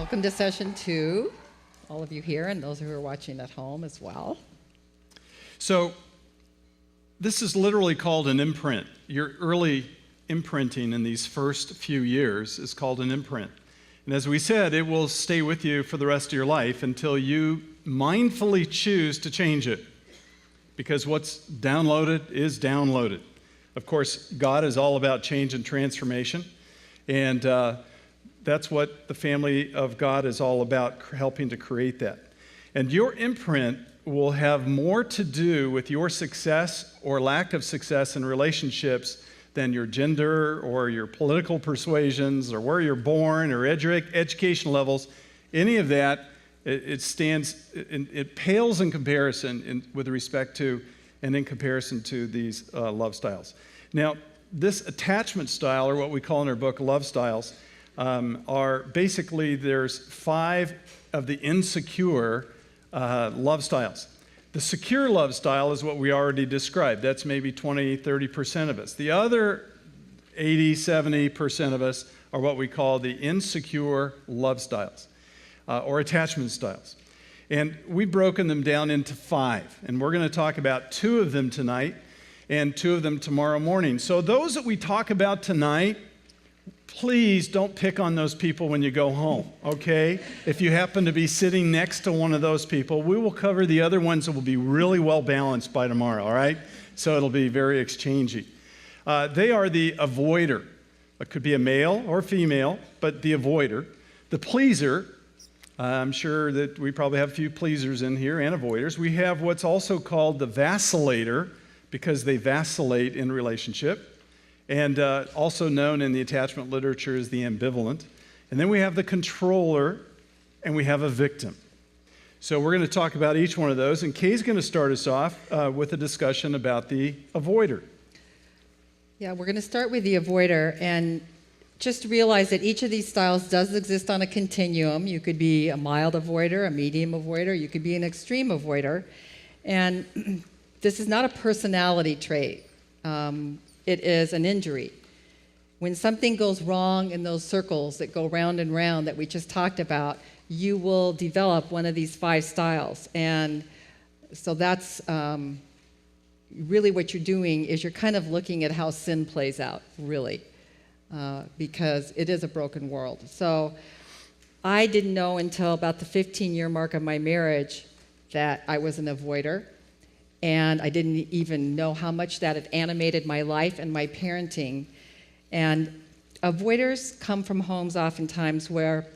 Welcome to session 2, all of you here and those who are watching at home as well. So this is literally called an imprint. Your early imprinting in these first few years is called an imprint. And as we said, it will stay with you for the rest of your life until you mindfully choose to change it. Because what's downloaded is downloaded. Of course, God is all about change and transformation. And that's what the family of God is all about, helping to create that. And your imprint will have more to do with your success or lack of success in relationships than your gender or your political persuasions or where you're born or education levels. Any of that, it pales in comparison with respect to and in comparison to these love styles. Now, this attachment style, or what we call in our book love styles, are basically, there's 5 of the insecure love styles. The secure love style is what we already described. That's maybe 20, 30% of us. The other 80, 70% of us are what we call the insecure love styles or attachment styles. And we've broken them down into 5. And we're going to talk about 2 of them tonight and 2 of them tomorrow morning. So those that we talk about tonight, please don't pick on those people when you go home, okay? If you happen to be sitting next to one of those people, we will cover the other ones that will be really well balanced by tomorrow, all right? So it'll be very exchangey. They are the avoider. It could be a male or female, but the avoider. The pleaser, I'm sure that we probably have a few pleasers in here and avoiders. We have what's also called the vacillator, because they vacillate in relationship, and also known in the attachment literature as the ambivalent. And then we have the controller, and we have a victim. So we're going to talk about each one of those, and Kay's going to start us off with a discussion about the avoider. Yeah, we're going to start with the avoider, and just realize that each of these styles does exist on a continuum. You could be a mild avoider, a medium avoider, you could be an extreme avoider, and this is not a personality trait. It is an injury. When something goes wrong in those circles that go round and round that we just talked about, you will develop one of these 5 styles. And so that's really what you're doing, is you're kind of looking at how sin plays out, really, because it is a broken world. So I didn't know until about the 15-year mark of my marriage that I was an avoider. And I didn't even know how much that had animated my life and my parenting. And avoiders come from homes oftentimes where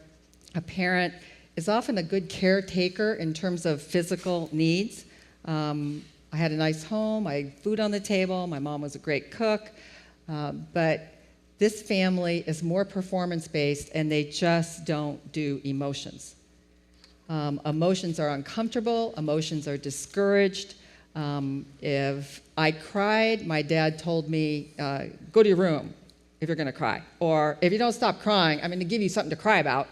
a parent is often a good caretaker in terms of physical needs. I had a nice home, I had food on the table, my mom was a great cook, but this family is more performance-based, and they just don't do emotions. Emotions are uncomfortable, emotions are discouraged. If I cried, my dad told me, go to your room if you're going to cry. Or if you don't stop crying, I'm going to give you something to cry about.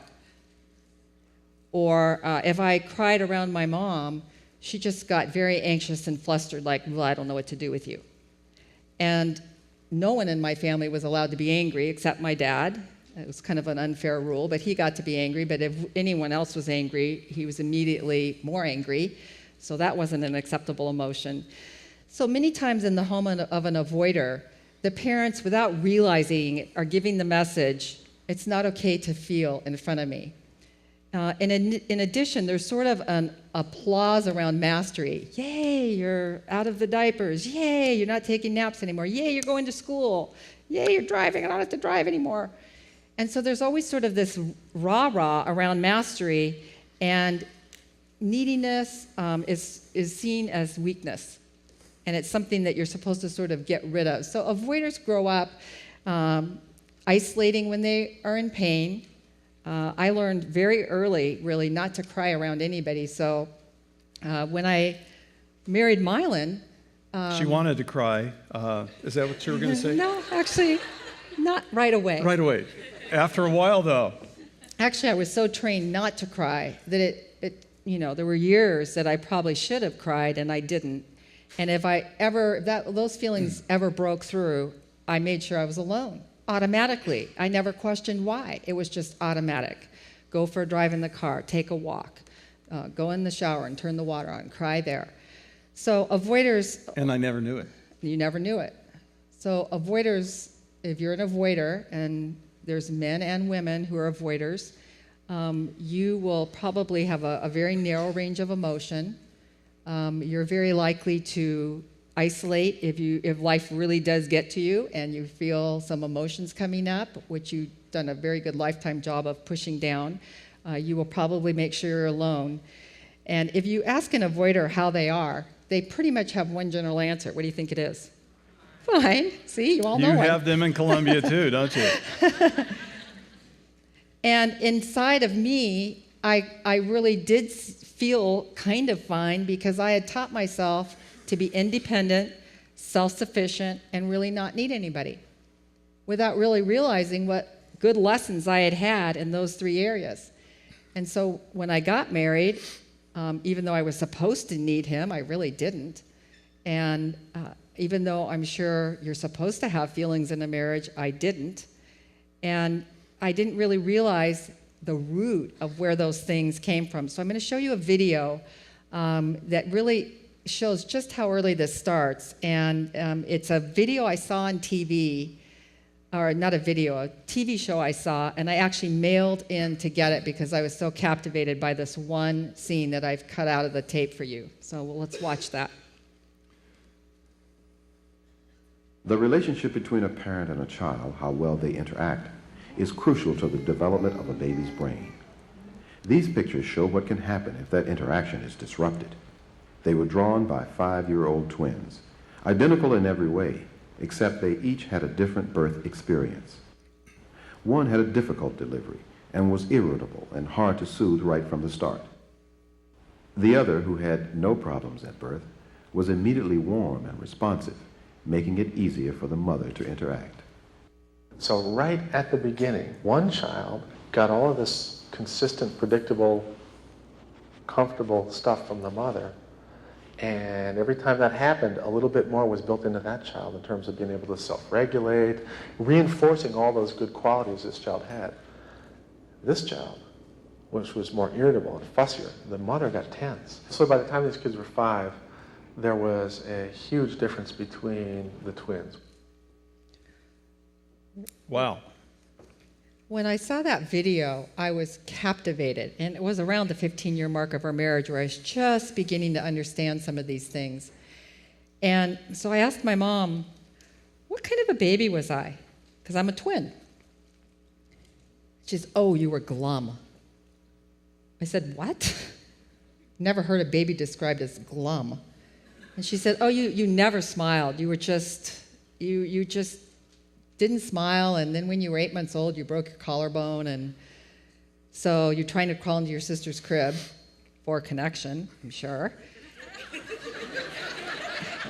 Or if I cried around my mom, she just got very anxious and flustered, like, well, I don't know what to do with you. And no one in my family was allowed to be angry except my dad. It was kind of an unfair rule, but he got to be angry. But if anyone else was angry, he was immediately more angry. So that wasn't an acceptable emotion. So many times in the home of an avoider, the parents, without realizing it, are giving the message, it's not okay to feel in front of me. And in addition, there's sort of an applause around mastery. Yay, you're out of the diapers. Yay, you're not taking naps anymore. Yay, you're going to school. Yay, you're driving. I don't have to drive anymore. And so there's always sort of this rah-rah around mastery, and neediness is seen as weakness, and it's something that you're supposed to sort of get rid of. So avoiders grow up isolating when they are in pain. I learned very early, really, not to cry around anybody. So when I married Mylan... she wanted to cry. Is that what you were going to say? No, actually, not right away. Right away. After a while, though. Actually, I was so trained not to cry that there were years that I probably should have cried and I didn't. And if those feelings ever broke through, I made sure I was alone automatically. I never questioned why. It was just automatic. go for a drive in the car, take a walk, go in the shower and turn the water on, cry there. So avoiders... And I never knew it. You never knew it. So avoiders, if you're an avoider, and there's men and women who are avoiders, you will probably have a very narrow range of emotion. You're very likely to isolate if life really does get to you and you feel some emotions coming up, which you've done a very good lifetime job of pushing down. You will probably make sure you're alone. And if you ask an avoider how they are, they pretty much have one general answer. What do you think it is? Fine. See, you all know You one. have them in Colombia too, don't you? And inside of me, I really did feel kind of fine because I had taught myself to be independent, self-sufficient, and really not need anybody, without really realizing what good lessons I had had in those three areas. And so when I got married, even though I was supposed to need him, I really didn't. And even though I'm sure you're supposed to have feelings in a marriage, I didn't. And I didn't really realize the root of where those things came from. So I'm going to show you a video that really shows just how early this starts. And it's a video I saw on TV, or not a video, a TV show I saw, and I actually mailed in to get it because I was so captivated by this one scene that I've cut out of the tape for you. So let's watch that. The relationship between a parent and a child, how well they interact, is crucial to the development of a baby's brain. These pictures show what can happen if that interaction is disrupted. They were drawn by 5-year-old twins, identical in every way, except they each had a different birth experience. One had a difficult delivery and was irritable and hard to soothe right from the start. The other, who had no problems at birth, was immediately warm and responsive, making it easier for the mother to interact. So right at the beginning, one child got all of this consistent, predictable, comfortable stuff from the mother. And every time that happened, a little bit more was built into that child in terms of being able to self-regulate, reinforcing all those good qualities this child had. This child, which was more irritable and fussier, the mother got tense. So by the time these kids were 5, there was a huge difference between the twins. Wow. When I saw that video, I was captivated, and it was around the 15-year mark of our marriage where I was just beginning to understand some of these things. And so I asked my mom, what kind of a baby was I? Because I'm a twin. She says, oh, you were glum. I said, what? Never heard a baby described as glum. And she said, oh, you never smiled. You were just, you just didn't smile, and then when you were 8 months old, you broke your collarbone, and so you're trying to crawl into your sister's crib for a connection, I'm sure.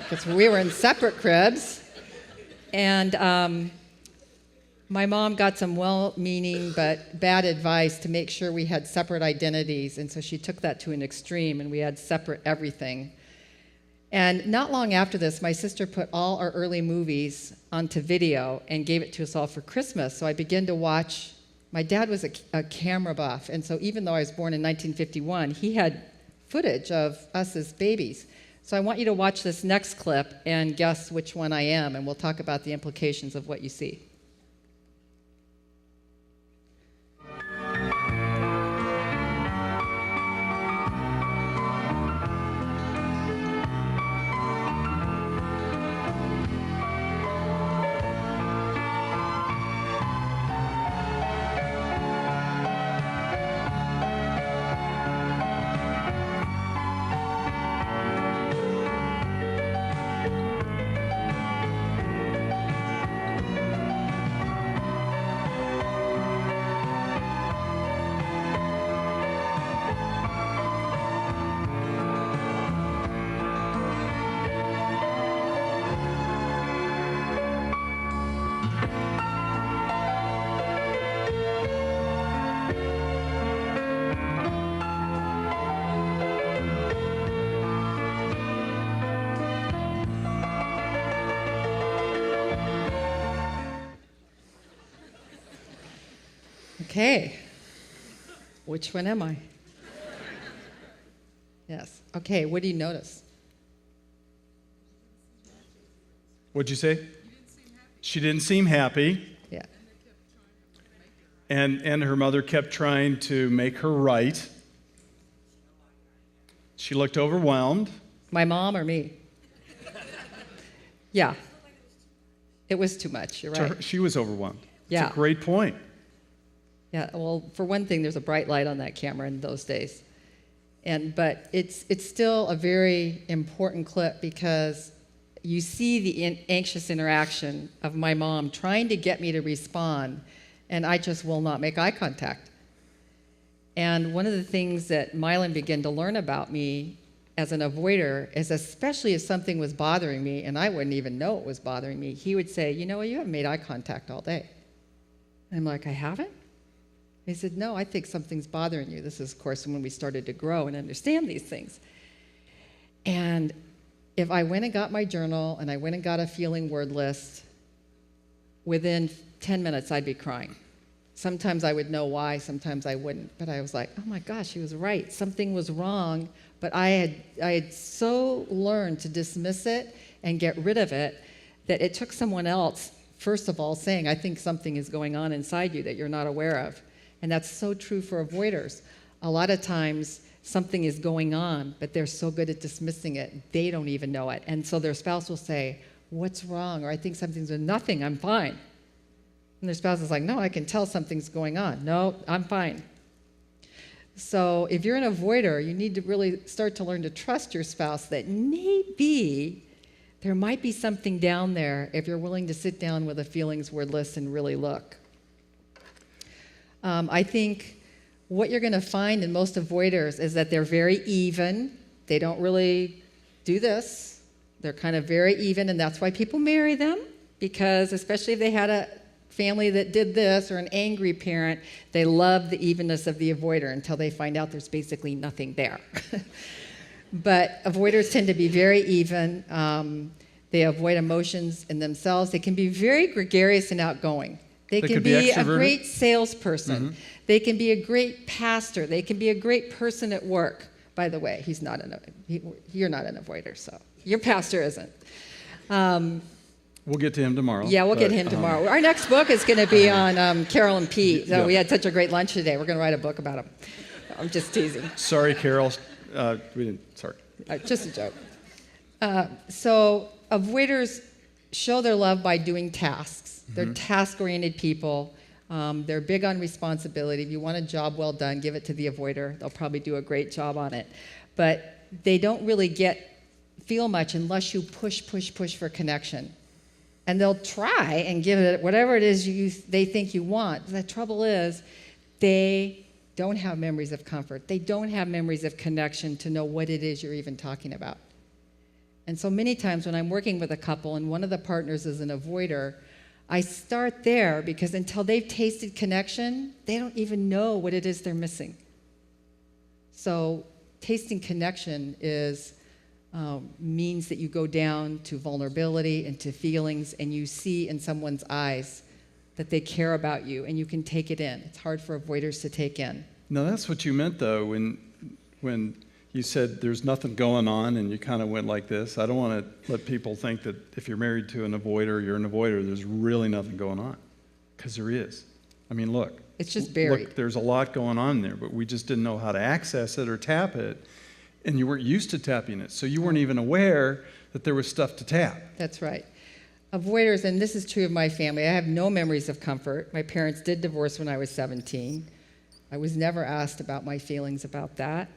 Because we were in separate cribs. And my mom got some well-meaning but bad advice to make sure we had separate identities, and so she took that to an extreme, and we had separate everything. And not long after this, my sister put all our early movies onto video and gave it to us all for Christmas. So I began to watch. My dad was a camera buff, and so even though I was born in 1951, he had footage of us as babies. So I want you to watch this next clip and guess which one I am, and we'll talk about the implications of what you see. Okay. Which one am I? Yes. Okay, what do you notice? What'd you say? She didn't seem happy. Yeah. And her mother kept trying to make her right. She looked overwhelmed. My mom or me? Yeah. It was too much, you're right. She was overwhelmed. Yeah. It's a great point. Yeah, well, for one thing, there's a bright light on that camera in those days. But it's still a very important clip because you see the anxious interaction of my mom trying to get me to respond, and I just will not make eye contact. And one of the things that Mylan began to learn about me as an avoider is, especially if something was bothering me, and I wouldn't even know it was bothering me, he would say, you know what, you haven't made eye contact all day. And I'm like, I haven't? He said, no, I think something's bothering you. This is, of course, when we started to grow and understand these things. And if I went and got my journal and I went and got a feeling word list, within 10 minutes I'd be crying. Sometimes I would know why, sometimes I wouldn't. But I was like, oh my gosh, he was right. Something was wrong. But I had so learned to dismiss it and get rid of it that it took someone else, first of all, saying, I think something is going on inside you that you're not aware of. And that's so true for avoiders. A lot of times, something is going on, but they're so good at dismissing it, they don't even know it. And so their spouse will say, what's wrong? Or I think something's nothing, I'm fine. And their spouse is like, no, I can tell something's going on. No, I'm fine. So if you're an avoider, you need to really start to learn to trust your spouse that maybe there might be something down there if you're willing to sit down with a feelings word list and really look. I think what you're going to find in most avoiders is that they're very even. They don't really do this. They're kind of very even, and that's why people marry them, because especially if they had a family that did this or an angry parent, they love the evenness of the avoider until they find out there's basically nothing there. But avoiders tend to be very even. They avoid emotions in themselves. They can be very gregarious and outgoing. They can be a great salesperson. Mm-hmm. They can be a great pastor. They can be a great person at work. By the way, you're not an avoider, so your pastor isn't. We'll get to him tomorrow. Yeah, we'll get him tomorrow. Our next book is going to be on Carol and Pete. So we had such a great lunch today. We're going to write a book about them. I'm just teasing. Sorry, Carol. We didn't. Sorry. Just a joke. So avoiders show their love by doing tasks. They're task-oriented people. They're big on responsibility. If you want a job well done, give it to the avoider. They'll probably do a great job on it. But they don't really feel much unless you push for connection. And they'll try and give it whatever it is they think you want. The trouble is they don't have memories of comfort. They don't have memories of connection to know what it is you're even talking about. And so many times when I'm working with a couple and one of the partners is an avoider, I start there because until they've tasted connection, they don't even know what it is they're missing. So tasting connection means that you go down to vulnerability and to feelings, and you see in someone's eyes that they care about you, and you can take it in. It's hard for avoiders to take in. No, that's what you meant, though, when you said there's nothing going on, and you kind of went like this. I don't want to let people think that if you're married to an avoider, you're an avoider. There's really nothing going on, because there is. I mean, look. It's just buried. Look, there's a lot going on there, but we just didn't know how to access it or tap it, and you weren't used to tapping it, so you weren't even aware that there was stuff to tap. That's right. Avoiders, and this is true of my family, I have no memories of comfort. My parents did divorce when I was 17. I was never asked about my feelings about that.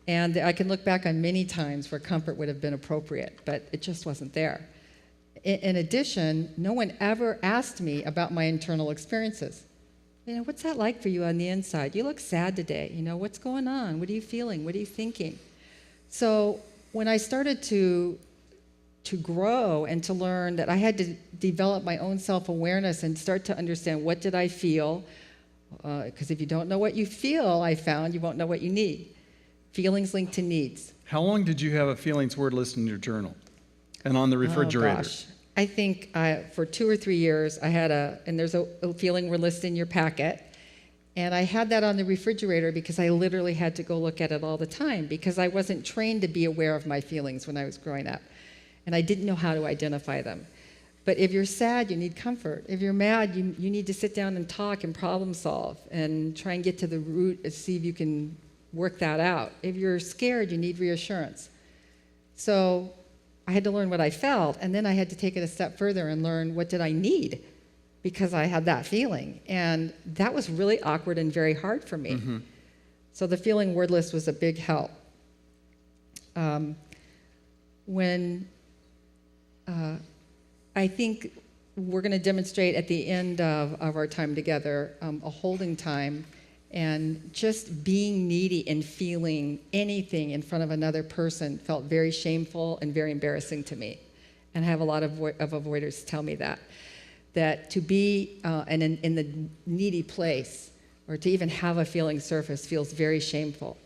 And I can look back on many times where comfort would have been appropriate, but it just wasn't there. In addition, no one ever asked me about my internal experiences. What's that like for you on the inside? You look sad today. What's going on? What are you feeling? What are you thinking? So when I started to grow and to learn that I had to develop my own self-awareness and start to understand what did I feel, because if you don't know what you feel, I found, you won't know what you need. Feelings linked to needs. How long did you have a feelings word list in your journal and on the refrigerator? Oh, gosh. I think for 2 or 3 years I had and there's a feeling word list in your packet, And I had that on the refrigerator because I literally had to go look at it all the time because I wasn't trained to be aware of my feelings when I was growing up. And I didn't know how to identify them. But if you're sad, you need comfort. If you're mad, you need to sit down and talk and problem solve and try and get to the root and see if you can work that out. If you're scared, you need reassurance. So I had to learn what I felt, and then I had to take it a step further and learn what did I need because I had that feeling. And that was really awkward and very hard for me. Mm-hmm. So the feeling wordless was a big help. I think we're going to demonstrate at the end of our time together a holding time, and just being needy and feeling anything in front of another person felt very shameful and very embarrassing to me. And I have a lot of avoiders tell me that to be in the needy place or to even have a feeling surface feels very shameful.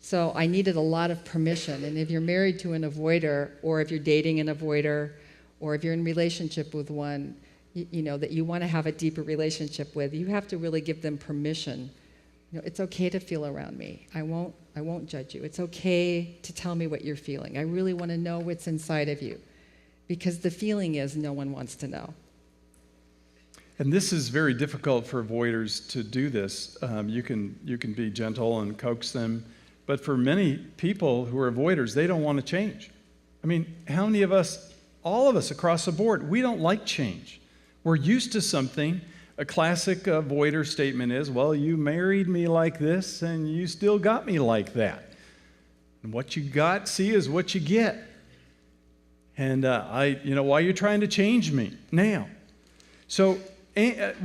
So I needed a lot of permission. And if you're married to an avoider, or if you're dating an avoider, or if you're in relationship with one, you know, that you want to have a deeper relationship with, you have to really give them permission. You know, it's okay to feel around me. I won't judge you. It's okay to tell me what you're feeling. I really want to know what's inside of you. Because the feeling is no one wants to know. And this is very difficult for avoiders to do this. You can be gentle and coax them, but for many people who are avoiders, they don't want to change. I mean, how many of us, all of us across the board, we don't like change. We're used to something. A classic avoider statement is, well, you married me like this and you still got me like that. And what you got, see, is what you get. And why are you trying to change me now? So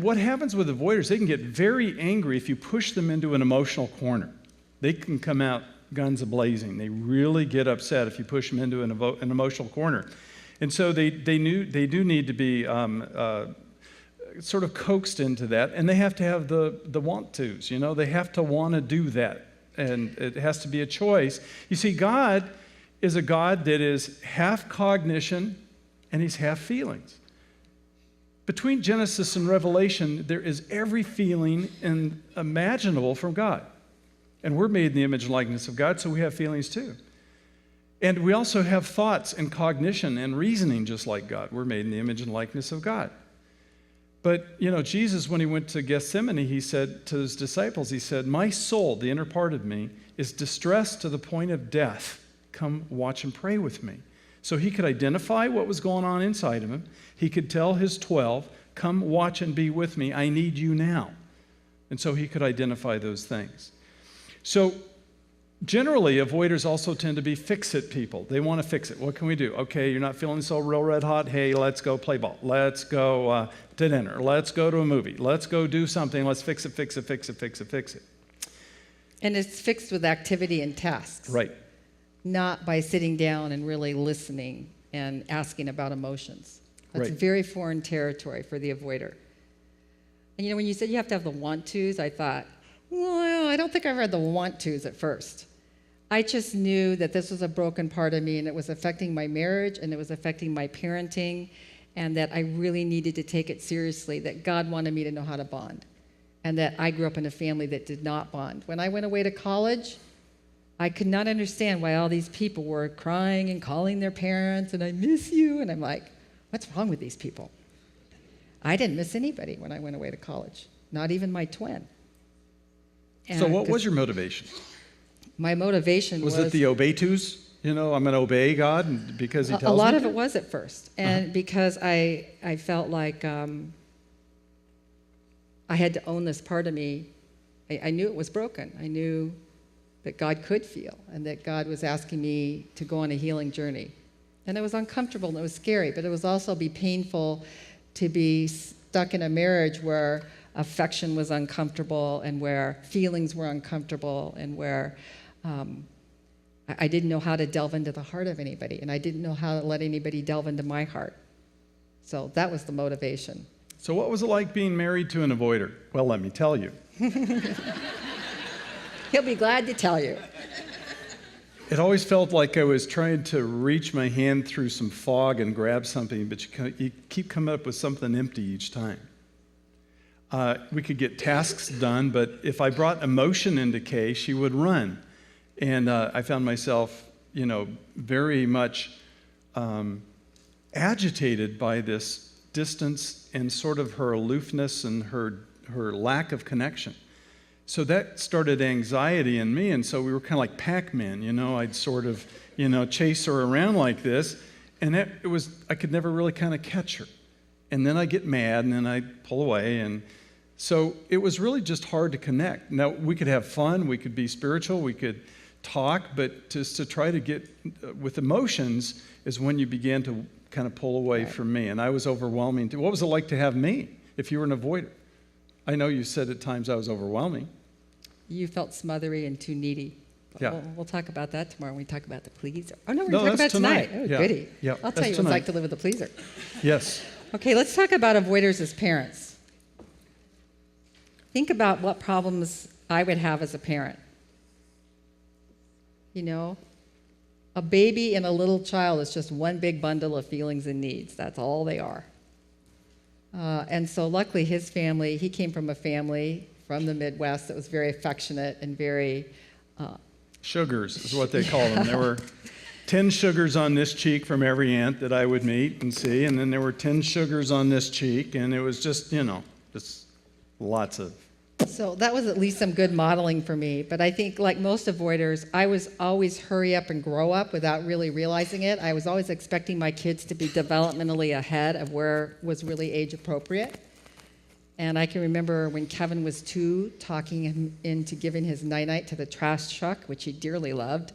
what happens with avoiders, they can get very angry if you push them into an emotional corner. They can come out guns a-blazing. They really get upset if you push them into an emotional corner. And so they do need to be sort of coaxed into that, and they have to have the want-tos. You know, they have to want to do that, and it has to be a choice. You see, God is a God that is half cognition and he's half feelings. Between Genesis and Revelation, there is every feeling imaginable from God. And we're made in the image and likeness of God, so we have feelings too. And we also have thoughts and cognition and reasoning just like God. We're made in the image and likeness of God. But, you know, Jesus, when he went to Gethsemane, he said to his disciples, he said, my soul, the inner part of me, is distressed to the point of death. Come watch and pray with me. So he could identify what was going on inside of him. He could tell his 12, come watch and be with me. I need you now. And so he could identify those things. So generally, avoiders also tend to be fix-it people. They want to fix it. What can we do? Okay, you're not feeling so real red hot. Hey, let's go play ball. Let's go to dinner. Let's go to a movie. Let's go do something. Let's fix it, fix it, fix it, fix it, fix it. And it's fixed with activity and tasks. Right. Not by sitting down and really listening and asking about emotions. That's right. Very foreign territory for the avoider. And you know, when you said you have to have the want-tos, I thought, well, I don't think I read the want-tos at first. I just knew that this was a broken part of me, and it was affecting my marriage, and it was affecting my parenting, and that I really needed to take it seriously, that God wanted me to know how to bond, and that I grew up in a family that did not bond. When I went away to college, I could not understand why all these people were crying and calling their parents, and I miss you, and I'm like, what's wrong with these people? I didn't miss anybody when I went away to college, not even my twin. And so what was your motivation? My motivation was... Was it the obey-tos? You know, I'm going to obey God because he tells me? A lot of it was at first. And because I felt like I had to own this part of me. I knew it was broken. I knew that God could feel and that God was asking me to go on a healing journey. And it was uncomfortable and it was scary, but it was also be painful to be stuck in a marriage where affection was uncomfortable and where feelings were uncomfortable and where I didn't know how to delve into the heart of anybody, and I didn't know how to let anybody delve into my heart. So that was the motivation. So what was it like being married to an avoider? Well, let me tell you. He'll be glad to tell you. It always felt like I was trying to reach my hand through some fog and grab something, but you keep coming up with something empty each time. We could get tasks done, but if I brought emotion into Kay, she would run. And I found myself, very much agitated by this distance and sort of her aloofness and her lack of connection. So that started anxiety in me, and so we were kind of like Pac-Man, I'd sort of, chase her around like this, and I could never really kind of catch her. And then I get mad, and then I pull away, and so it was really just hard to connect. Now, we could have fun, we could be spiritual, we could talk, but just to try to get with emotions is when you began to kind of pull away from me, and I was overwhelming too. What was it like to have me if you were an avoider? I know you said at times I was overwhelming. You felt smothery and too needy. Yeah. We'll talk about that tomorrow when we talk about the pleaser. Oh, no, we're No, going to talk about that's tonight. tonight. Oh, Yeah. goody. Yeah, I'll tell that's you what it's tonight. like to live with a pleaser. Yes. Okay, let's talk about avoiders as parents. Think about what problems I would have as a parent. A baby and a little child is just one big bundle of feelings and needs. That's all they are. And so luckily his family, he came from a family from the Midwest that was very affectionate and very... Sugars is what they call them. There were 10 sugars on this cheek from every aunt that I would meet and see, and then there were 10 sugars on this cheek, and it was just, just lots of... So that was at least some good modeling for me. But I think, like most avoiders, I was always hurry up and grow up without really realizing it. I was always expecting my kids to be developmentally ahead of where was really age appropriate. And I can remember when Kevin was 2, talking him into giving his night-night to the trash truck, which he dearly loved,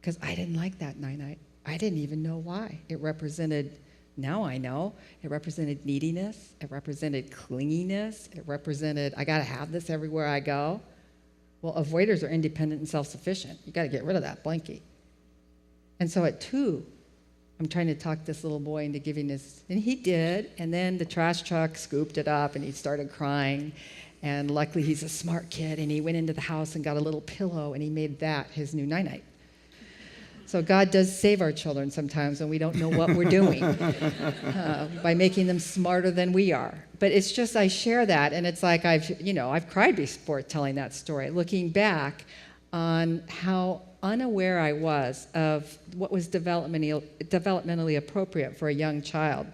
because I didn't like that night-night. I didn't even know why. It represented... Now I know. It represented neediness. It represented clinginess. It represented, I got to have this everywhere I go. Well, avoiders are independent and self-sufficient. You got to get rid of that blankie. And so at 2, I'm trying to talk this little boy into giving this, and he did. And then the trash truck scooped it up, and he started crying. And luckily, he's a smart kid, and he went into the house and got a little pillow, and he made that his new night-night. So God does save our children sometimes when we don't know what we're doing by making them smarter than we are. But it's just I share that, and it's like I've cried before telling that story, looking back on how unaware I was of what was developmentally appropriate for a young child.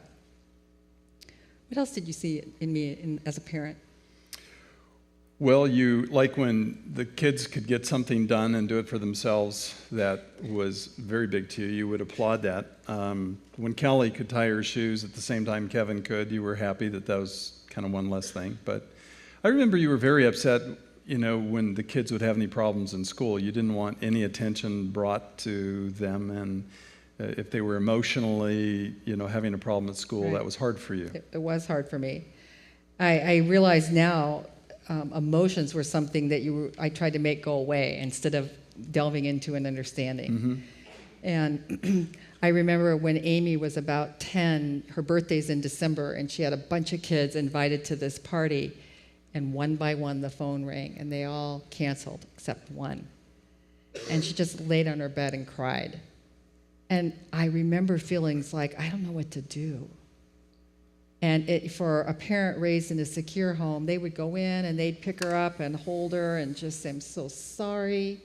What else did you see in me as a parent? Well, you like when the kids could get something done and do it for themselves, that was very big to you. You would applaud that. When Kelly could tie her shoes at the same time Kevin could, you were happy that was kind of one less thing. But I remember you were very upset, when the kids would have any problems in school. You didn't want any attention brought to them, and if they were emotionally, having a problem at school, Right. That was hard for you. It was hard for me. I realize now emotions were something that I tried to make go away instead of delving into an understanding. Mm-hmm. And I remember when Amy was about 10, her birthday's in December, and she had a bunch of kids invited to this party, and one by one the phone rang, and they all canceled except one. And she just laid on her bed and cried. And I remember feelings like, I don't know what to do. And for a parent raised in a secure home, they would go in and they'd pick her up and hold her and just say, I'm so sorry.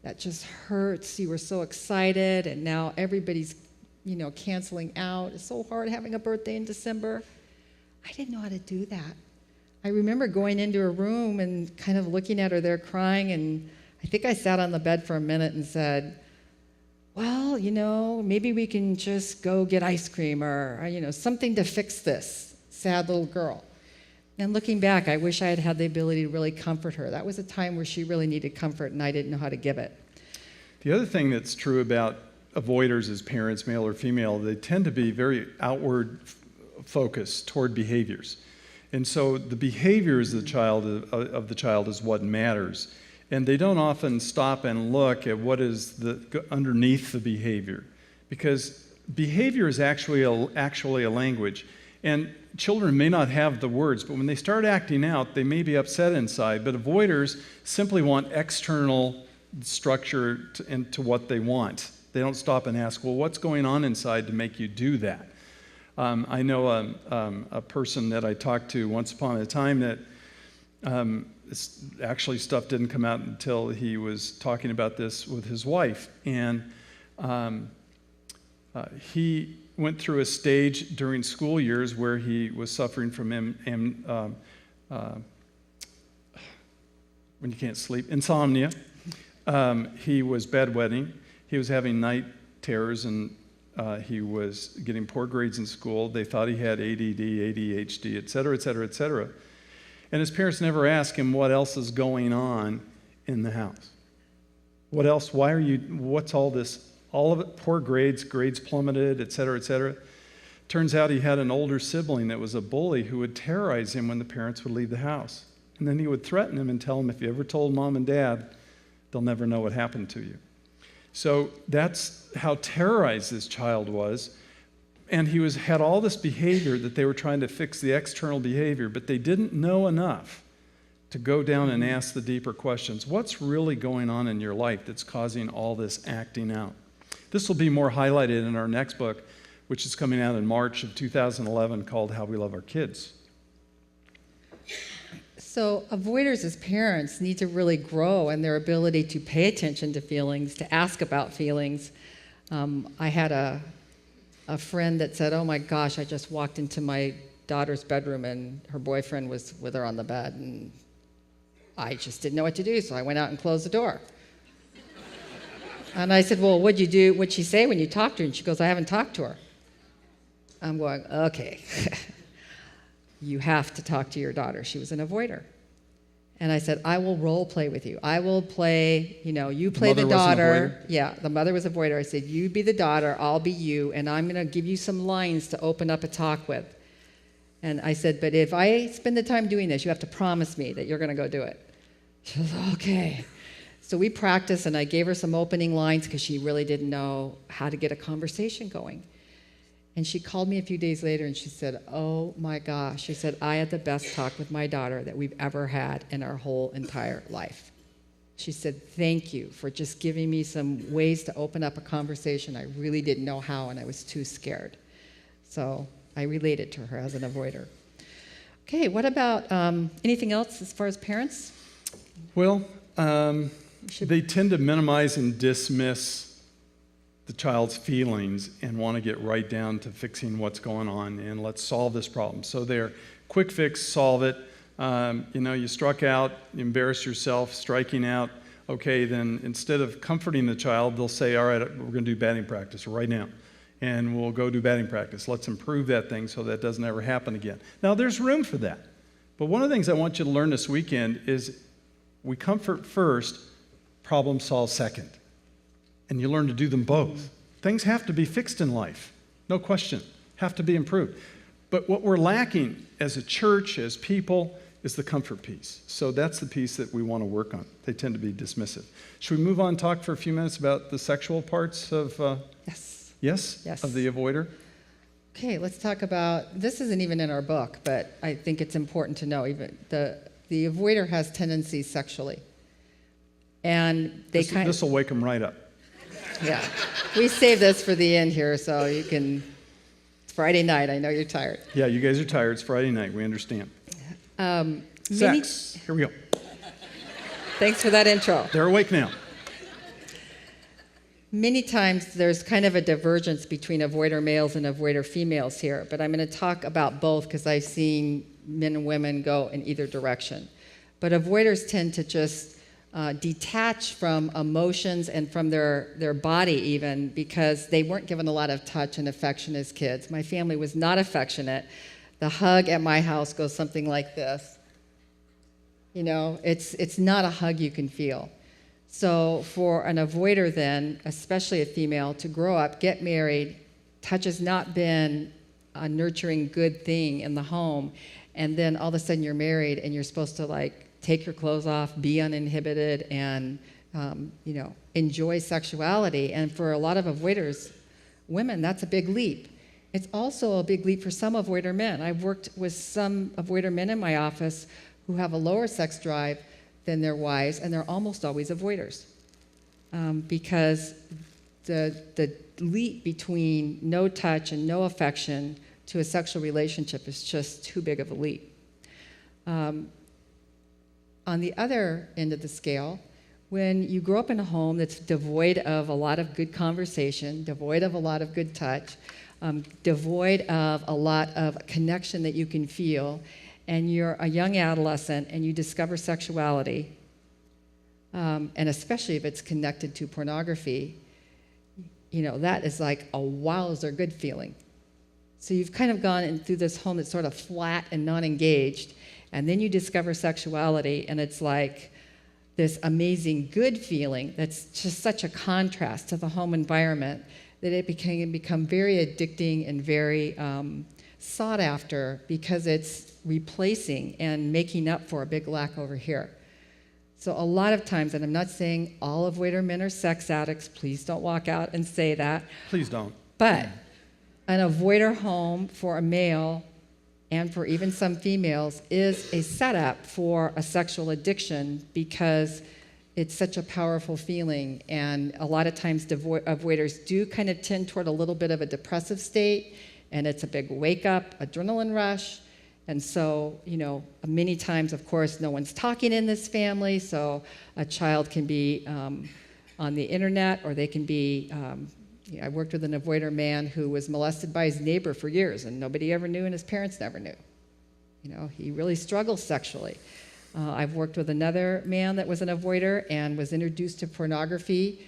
That just hurts. You were so excited, and now everybody's, canceling out. It's so hard having a birthday in December. I didn't know how to do that. I remember going into her room and kind of looking at her there crying, and I think I sat on the bed for a minute and said, well, maybe we can just go get ice cream or, something to fix this sad little girl. And looking back, I wish I had had the ability to really comfort her. That was a time where she really needed comfort, and I didn't know how to give it. The other thing that's true about avoiders as parents, male or female, they tend to be very outward focused toward behaviors. And so the behaviors of the child is what matters. And they don't often stop and look at what is underneath the behavior, because behavior is actually a language. And children may not have the words, but when they start acting out, they may be upset inside. But avoiders simply want external structure to what they want. They don't stop and ask, well, what's going on inside to make you do that? I know a person that I talked to once upon a time that actually stuff didn't come out until he was talking about this with his wife. And he went through a stage during school years where he was suffering from when you can't sleep, insomnia. He was bedwetting. He was having night terrors, and he was getting poor grades in school. They thought he had ADD, ADHD, et cetera, et cetera, et cetera. And his parents never asked him what else is going on in the house. What else? What's all this? All of it, poor grades plummeted, et cetera, et cetera. Turns out he had an older sibling that was a bully who would terrorize him when the parents would leave the house. And then he would threaten him and tell him, if you ever told mom and dad, they'll never know what happened to you. So that's how terrorized this child was. And he had all this behavior that they were trying to fix the external behavior, but they didn't know enough to go down and ask the deeper questions. What's really going on in your life that's causing all this acting out? This will be more highlighted in our next book, which is coming out in March of 2011, called How We Love Our Kids. So avoiders as parents need to really grow in their ability to pay attention to feelings, to ask about feelings. I had a friend that said, oh my gosh, I just walked into my daughter's bedroom and her boyfriend was with her on the bed, and I just didn't know what to do, so I went out and closed the door. And I said, well, what'd you do? What'd she say when you talked to her? And she goes, I haven't talked to her. I'm going, okay. You have to talk to your daughter. She was an avoider. And I said, I will role play with you. I will play, you play the daughter. Yeah, the mother was a avoider. I said, you be the daughter, I'll be you, and I'm going to give you some lines to open up a talk with. And I said, but if I spend the time doing this, you have to promise me that you're going to go do it. She was, okay. So we practiced, and I gave her some opening lines because she really didn't know how to get a conversation going. And she called me a few days later and she said, oh my gosh. She said, I had the best talk with my daughter that we've ever had in our whole entire life. She said, thank you for just giving me some ways to open up a conversation. I really didn't know how, and I was too scared. So I related to her as an avoider. Okay, what about anything else as far as parents? Well, they tend to minimize and dismiss the child's feelings and want to get right down to fixing what's going on and let's solve this problem. So they're quick fix, solve it. You struck out, you embarrassed yourself, striking out. Okay, then instead of comforting the child, they'll say, all right, we're going to do batting practice right now. And we'll go do batting practice. Let's improve that thing so that doesn't ever happen again. Now, there's room for that. But one of the things I want you to learn this weekend is we comfort first, problem solve second. And you learn to do them both. Things have to be fixed in life, no question, have to be improved. But what we're lacking as a church, as people, is the comfort piece. So that's the piece that we want to work on. They tend to be dismissive. Should we move on and talk for a few minutes about the sexual parts of, yes, of the avoider? Okay, let's talk about, this isn't even in our book, but I think it's important to know, even the avoider has tendencies sexually. And this will wake them right up. Yeah, we saved this for the end here, so you can, it's Friday night, I know you're tired. Yeah, you guys are tired, it's Friday night, we understand. Sex, here we go. Thanks for that intro. They're awake now. Many times there's kind of a divergence between avoider males and avoider females here, but I'm going to talk about both because I've seen men and women go in either direction. But avoiders tend to just detach from emotions and from their body even because they weren't given a lot of touch and affection as kids. My family was not affectionate. The hug at my house goes something like this. It's not a hug you can feel. So for an avoider then, especially a female, to grow up, get married, touch has not been a nurturing good thing in the home, and then all of a sudden you're married and you're supposed to take your clothes off, be uninhibited, and enjoy sexuality. And for a lot of avoiders, women, that's a big leap. It's also a big leap for some avoider men. I've worked with some avoider men in my office who have a lower sex drive than their wives, and they're almost always avoiders because the leap between no touch and no affection to a sexual relationship is just too big of a leap. On the other end of the scale, when you grow up in a home that's devoid of a lot of good conversation, devoid of a lot of good touch, devoid of a lot of connection that you can feel, and you're a young adolescent and you discover sexuality, and especially if it's connected to pornography, that is like a wowzer good feeling. So you've kind of gone through this home that's sort of flat and non-engaged, and then you discover sexuality, and it's like this amazing good feeling that's just such a contrast to the home environment that it can become very addicting and very sought after, because it's replacing and making up for a big lack over here. So a lot of times, and I'm not saying all avoider men are sex addicts, please don't walk out and say that. Please don't. But an avoider home for a male and for even some females is a setup for a sexual addiction, because it's such a powerful feeling. And a lot of times avoiders do kind of tend toward a little bit of a depressive state, and it's a big wake up, adrenaline rush. And so, many times, of course, no one's talking in this family, so a child can be on the internet, or they can be, I worked with an avoider man who was molested by his neighbor for years, and nobody ever knew, and his parents never knew. He really struggles sexually. I've worked with another man that was an avoider and was introduced to pornography,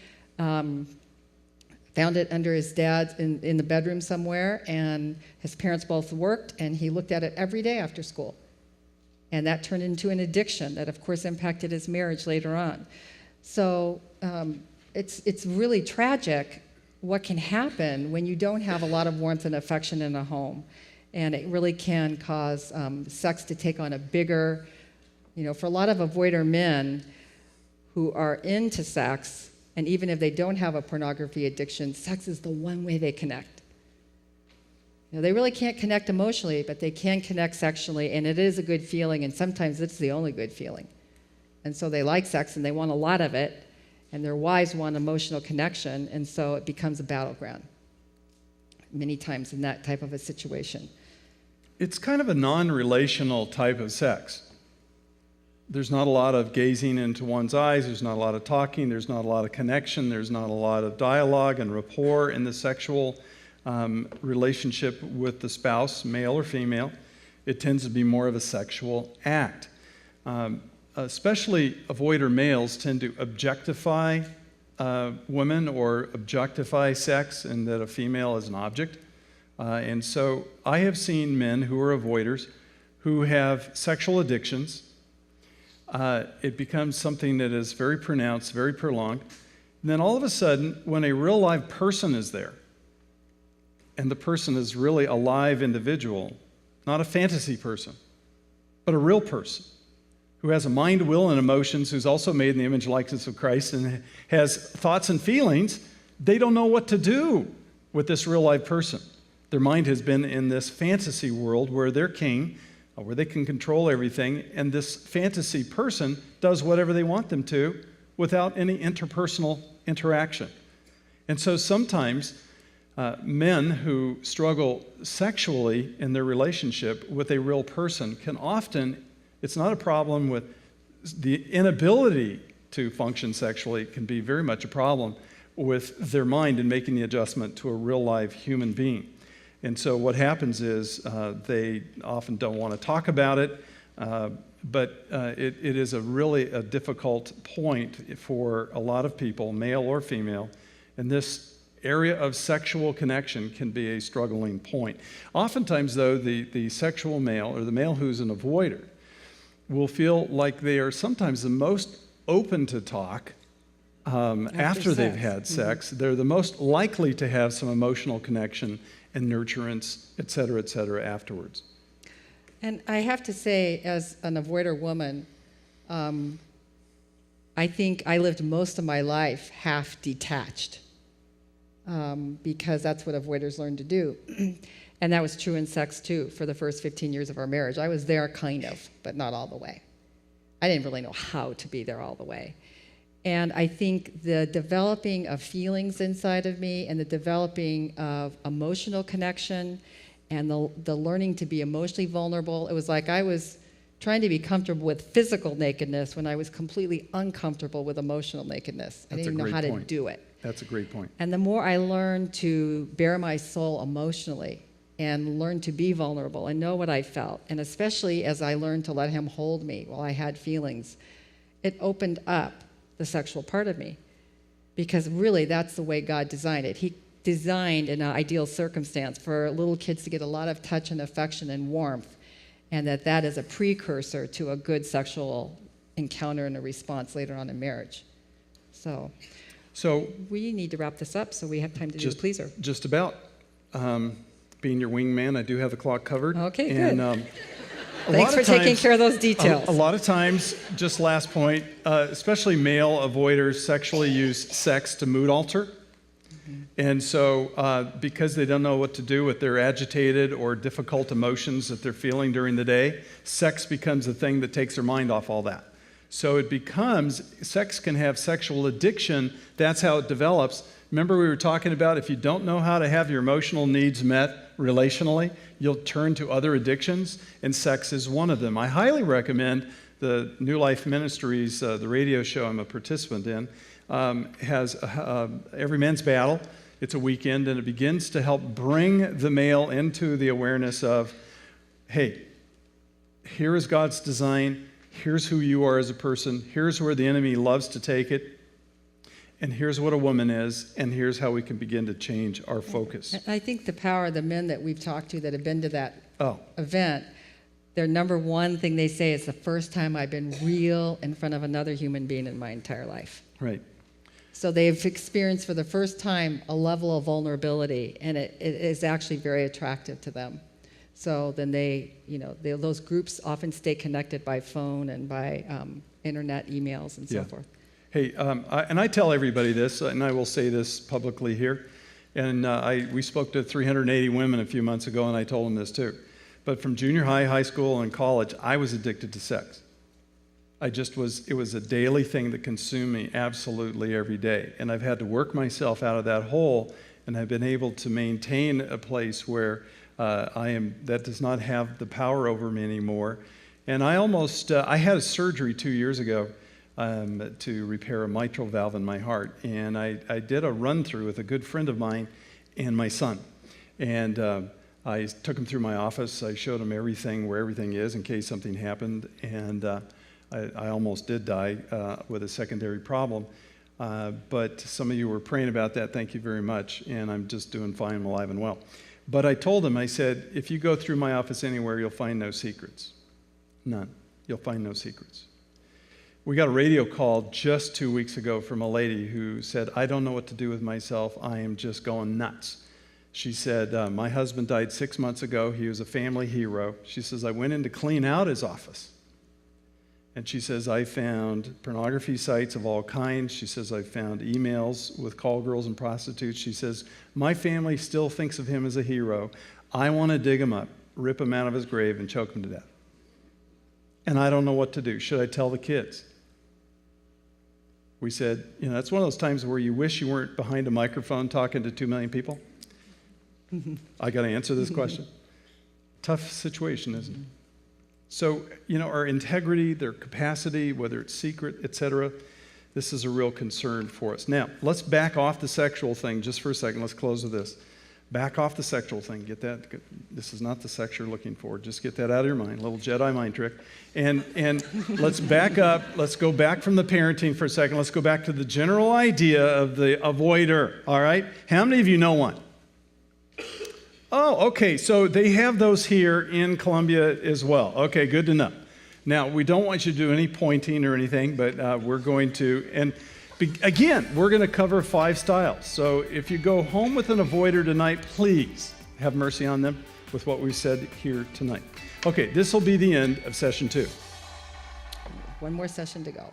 found it under his dad's in the bedroom somewhere, and his parents both worked, and he looked at it every day after school. And that turned into an addiction that, of course, impacted his marriage later on. So it's really tragic what can happen when you don't have a lot of warmth and affection in a home. And it really can cause sex to take on a bigger, for a lot of avoider men who are into sex, and even if they don't have a pornography addiction, sex is the one way they connect. They really can't connect emotionally, but they can connect sexually, and it is a good feeling, and sometimes it's the only good feeling. And so they like sex, and they want a lot of it, and their wives want emotional connection, and so it becomes a battleground many times in that type of a situation. It's kind of a non-relational type of sex. There's not a lot of gazing into one's eyes, there's not a lot of talking, there's not a lot of connection, there's not a lot of dialogue and rapport in the sexual relationship with the spouse, male or female. It tends to be more of a sexual act. Especially avoider males tend to objectify women or objectify sex, and that a female is an object. And so I have seen men who are avoiders who have sexual addictions. It becomes something that is very pronounced, very prolonged. And then all of a sudden, when a real live person is there, and the person is really a live individual, not a fantasy person, but a real person who has a mind, will, and emotions, who's also made in the image and likeness of Christ and has thoughts and feelings, they don't know what to do with this real live person. Their mind has been in this fantasy world where they're king, where they can control everything, and this fantasy person does whatever they want them to without any interpersonal interaction. And so sometimes men who struggle sexually in their relationship with a real person can often, it's not a problem with the inability to function sexually, it can be very much a problem with their mind in making the adjustment to a real live human being. And so what happens is they often don't want to talk about it, but it is a difficult point for a lot of people, male or female, and this area of sexual connection can be a struggling point. Oftentimes, though, the sexual male, or the male who's an avoider, will feel like they are sometimes the most open to talk after they've had sex. Mm-hmm. They're the most likely to have some emotional connection and nurturance, et cetera, afterwards. And I have to say, as an avoider woman, I think I lived most of my life half detached, because that's what avoiders learn to do. And that was true in sex, too, for the first 15 years of our marriage. I was there kind of, but not all the way. I didn't really know how to be there all the way. And I think the developing of feelings inside of me and the developing of emotional connection and the learning to be emotionally vulnerable. It was like I was trying to be comfortable with physical nakedness when I was completely uncomfortable with emotional nakedness. I didn't even know how to do it. That's a great point. And the more I learned to bare my soul emotionally and learn to be vulnerable and know what I felt, and especially as I learned to let him hold me while I had feelings, it opened up the sexual part of me. Because really, that's the way God designed it. He designed an ideal circumstance for little kids to get a lot of touch and affection and warmth, and that is a precursor to a good sexual encounter and a response later on in marriage. So we need to wrap this up so we have time to do the pleaser. Just about. Being your wingman, I do have the clock covered. Okay, and, good. Thanks for taking care of those details. A lot of times, just last point, especially male avoiders sexually use sex to mood alter. Mm-hmm. And so because they don't know what to do with their agitated or difficult emotions that they're feeling during the day, sex becomes the thing that takes their mind off all that. So sex can have sexual addiction. That's how it develops. Remember we were talking about if you don't know how to have your emotional needs met relationally, you'll turn to other addictions, and sex is one of them. I highly recommend the New Life Ministries, the radio show I'm a participant in, has Every Man's Battle. It's a weekend, and it begins to help bring the male into the awareness of, hey, here is God's design, here's who you are as a person, here's where the enemy loves to take it, and here's what a woman is, and here's how we can begin to change our focus. I think the power of the men that we've talked to that have been to that event, their number one thing they say is the first time I've been real in front of another human being in my entire life. Right. So they've experienced for the first time a level of vulnerability, and it is actually very attractive to them. So then those groups often stay connected by phone and by internet emails and so forth. Hey, and I tell everybody this, and I will say this publicly here, and we spoke to 380 women a few months ago, and I told them this too. But from junior high, high school, and college, I was addicted to sex. It was a daily thing that consumed me absolutely every day. And I've had to work myself out of that hole, and I've been able to maintain a place where that does not have the power over me anymore. And I had a surgery 2 years ago to repair a mitral valve in my heart. And I did a run-through with a good friend of mine and my son. And I took him through my office. I showed him everything, where everything is in case something happened. And I almost did die with a secondary problem. But some of you were praying about that. Thank you very much. And I'm just doing fine, I'm alive and well. But I told him, I said, if you go through my office anywhere, you'll find no secrets. None. You'll find no secrets. We got a radio call just 2 weeks ago from a lady who said, I don't know what to do with myself. I am just going nuts. She said, my husband died 6 months ago. He was a family hero. She says, I went in to clean out his office. And she says, I found pornography sites of all kinds. She says, I found emails with call girls and prostitutes. She says, my family still thinks of him as a hero. I want to dig him up, rip him out of his grave, and choke him to death. And I don't know what to do. Should I tell the kids? We said, that's one of those times where you wish you weren't behind a microphone talking to 2 million people. I got to answer this question. Tough situation, isn't it? So, our integrity, their capacity, whether it's secret, etc., this is a real concern for us. Now, let's back off the sexual thing just for a second. Let's close with this. Back off the sexual thing. Get that. This is not the sex you're looking for. Just get that out of your mind. A little Jedi mind trick. And let's back up. Let's go back from the parenting for a second. Let's go back to the general idea of the avoider. All right? How many of you know one? Oh, okay. So they have those here in Columbia as well. Okay, good to know. Now, we don't want you to do any pointing or anything, but we're going to. And again, we're going to cover 5 styles. So if you go home with an avoider tonight, please have mercy on them with what we said here tonight. Okay, this will be the end of session 2. One more session to go.